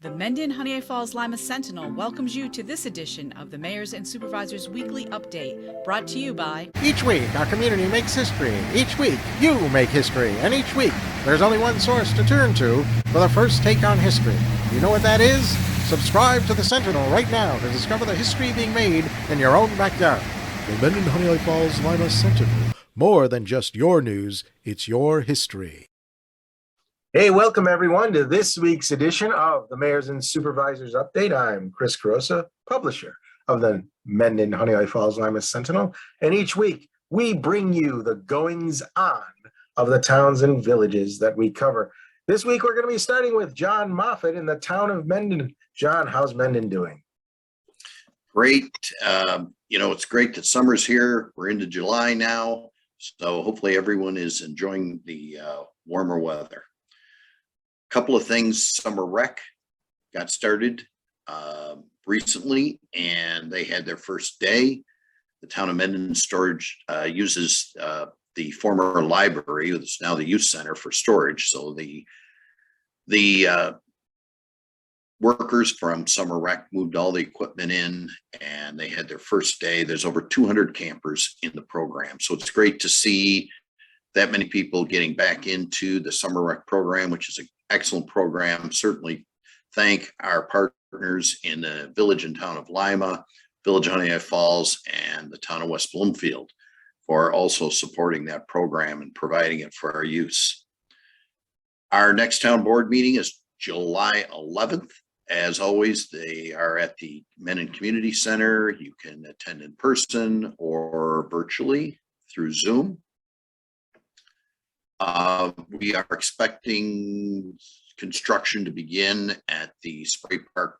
The Mendon-Honeoye Falls-Lima Sentinel welcomes you to this edition of the Mayor's and Supervisors Weekly Update, brought to you by... Each week, our community makes history. Each week, you make history. And each week, there's only one source to turn to for the first take on history. You know what that is? Subscribe to the Sentinel right now to discover the history being made in your own backyard. The Mendon-Honeoye Falls-Lima Sentinel. More than just your news, it's your history. Hey, welcome everyone to this week's edition of the Mayor's and Supervisors Update. I'm Chris Carosa, publisher of the Mendon-Honeoye Falls-Lima Sentinel, and each week we bring you the goings-on of the towns and villages that we cover. This week we're going to be starting with John Moffett in the town of Mendon. John, how's Mendon doing? Great. It's great that summer's here. We're into July now, so hopefully everyone is enjoying the warmer weather. Couple of things. Summer rec got started recently, and they had their first day. The town of Mendon storage uses the former library, it's now the youth center, for storage. So the workers from summer rec moved all the equipment in, and they had their first day. There's over 200 campers in the program, so it's great to see that many people getting back into the summer rec program, which is an excellent program. Certainly thank our partners in the village and town of Lima, Village of Honeoye Falls, and the town of West Bloomfield for also supporting that program and providing it for our use. Our next town board meeting is July 11th. As always, they are at the Mendon Community Center. You can attend in person or virtually through Zoom. We are expecting construction to begin at the Spray Park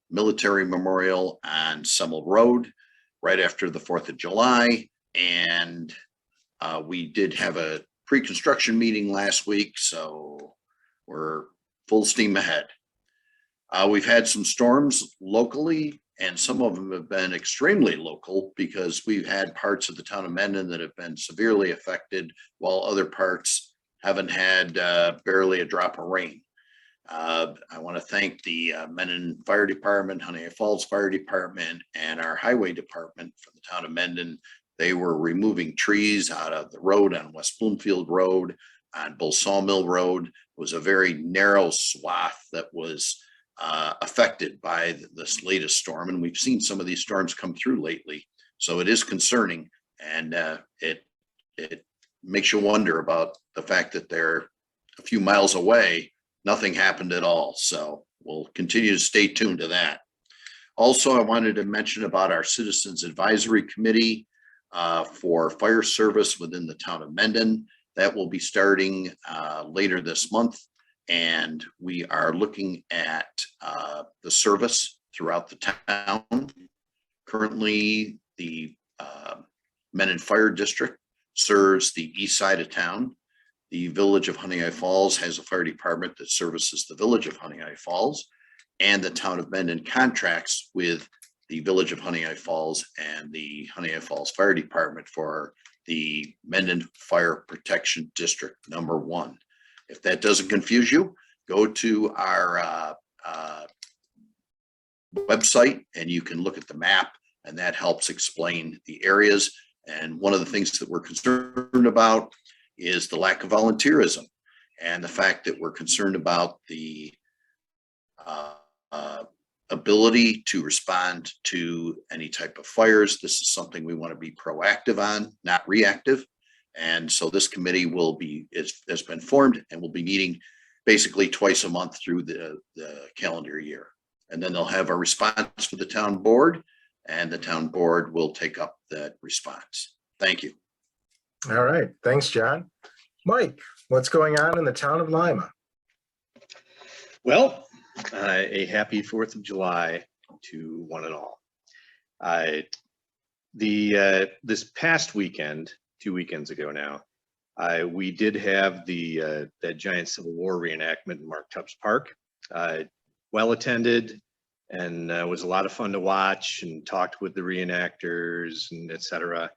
Military Memorial on Semmel Road right after the 4th of July. And we did have a pre-construction meeting last week, so we're full steam ahead. We've had some storms locally, and some of them have been extremely local because we've had parts of the town of Mendon that have been severely affected, while other parts haven't had barely a drop of rain. I want to thank the Mendon Fire Department, Honeoye Falls Fire Department, and our Highway Department from the town of Mendon. They were removing trees out of the road on West Bloomfield Road, on Bull Sawmill Road. It was a very narrow swath that was affected by this latest storm, and we've seen some of these storms come through lately, so it is concerning, and it makes you wonder about the fact that they're a few miles away, nothing happened at all. So we'll continue to stay tuned to that. Also, I wanted to mention about our Citizens Advisory Committee for fire service within the town of Mendon. That will be starting later this month. And we are looking at the service throughout the town. Currently, the Mendon Fire District serves the east side of town. The Village of Honeoye Falls has a fire department that services the Village of Honeoye Falls, and the town of Mendon contracts with the Village of Honeoye Falls and the Honeoye Falls Fire Department for the Mendon Fire Protection District number 1. If that doesn't confuse you, go to our website and you can look at the map, and that helps explain the areas. And one of the things that we're concerned about is the lack of volunteerism, and the fact that we're concerned about the ability to respond to any type of fires. This is something we want to be proactive on, not reactive. And so this committee has been formed and will be meeting basically twice a month through the calendar year. And then they'll have a response for the town board, and the town board will take up that response. Thank you. All right. Thanks, John. Mike, what's going on in the town of Lima? Well, a happy 4th of July to one and all. This past weekend, 2 weekends ago now, we did have that giant Civil War reenactment in Mark Tubbs Park. Well attended, and was a lot of fun to watch, and talked with the reenactors and etc.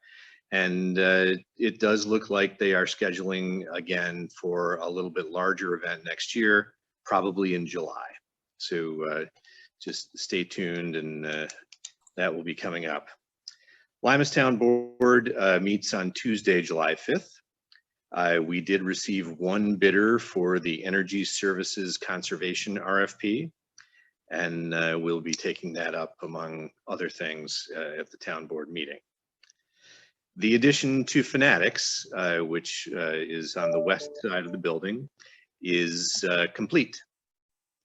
And it does look like they are scheduling again for a little bit larger event next year, probably in July. So just stay tuned, and that will be coming up. Lima's Town Board meets on Tuesday, July 5th. We did receive one bidder for the Energy Services Conservation RFP, and we'll be taking that up among other things at the town board meeting. The addition to Fanatics, which is on the west side of the building, is complete.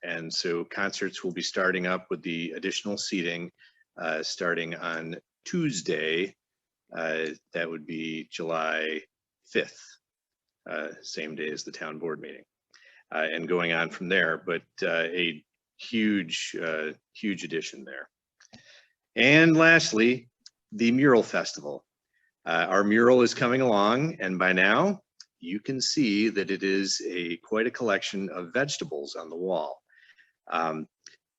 And so concerts will be starting up with the additional seating starting on Tuesday. That would be July 5th, same day as the town board meeting, and going on from there. But a huge addition there. And lastly, the Mural Festival. Our mural is coming along, and by now you can see that it is quite a collection of vegetables on the wall.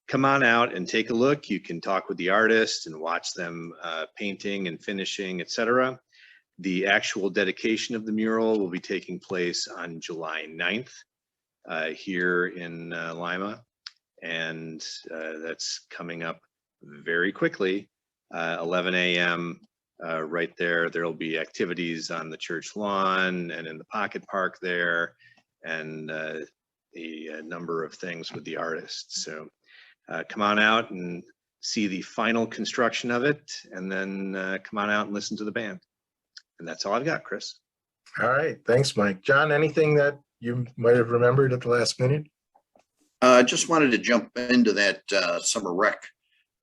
Come on out and take a look. You can talk with the artist and watch them painting and finishing, etc. The actual dedication of the mural will be taking place on July 9th here in Lima, and that's coming up very quickly, 11 a.m. Right there. There'll be activities on the church lawn and in the pocket park there, and a number of things with the artists. So come on out and see the final construction of it, and then come on out and listen to the band. And that's all I've got, Chris. All right. Thanks, Mike. John, anything that you might have remembered at the last minute? I just wanted to jump into that summer rec.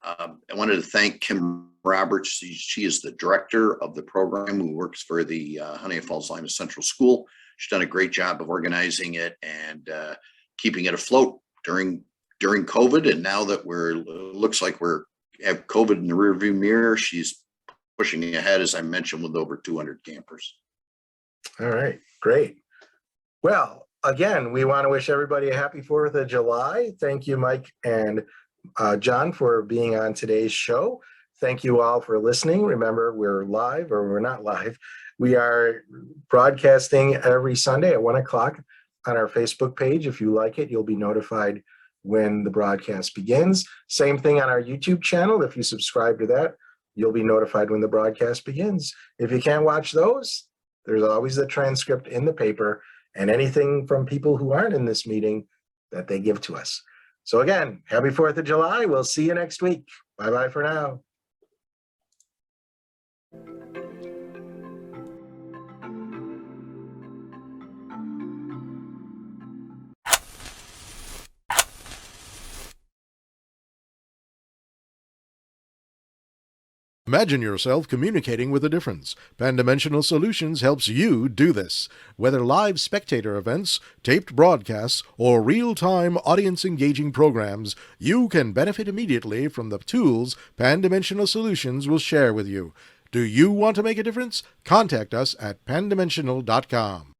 I wanted to thank Kim Roberts. She is the director of the program who works for the Honeoye Falls-Lima Central School. She's done a great job of organizing it and keeping it afloat during COVID. And now that looks like we're have COVID in the rearview mirror, she's pushing ahead, as I mentioned, with over 200 campers. All right, great. Well, again, we want to wish everybody a happy 4th of July. Thank you, Mike and John, for being on today's show. Thank you all for listening. Remember, we're live, or we're not live. We are broadcasting every Sunday at 1 o'clock on our Facebook page. If you like it, you'll be notified when the broadcast begins. Same thing on our YouTube channel. If you subscribe to that, you'll be notified when the broadcast begins. If you can't watch those, there's always the transcript in the paper and anything from people who aren't in this meeting that they give to us. So again, happy 4th of July. We'll see you next week. Bye-bye for now. Imagine yourself communicating with a difference. Pan-Dimensional Solutions helps you do this. Whether live spectator events, taped broadcasts, or real-time audience-engaging programs, you can benefit immediately from the tools Pan-Dimensional Solutions will share with you. Do you want to make a difference? Contact us at pandimensional.com.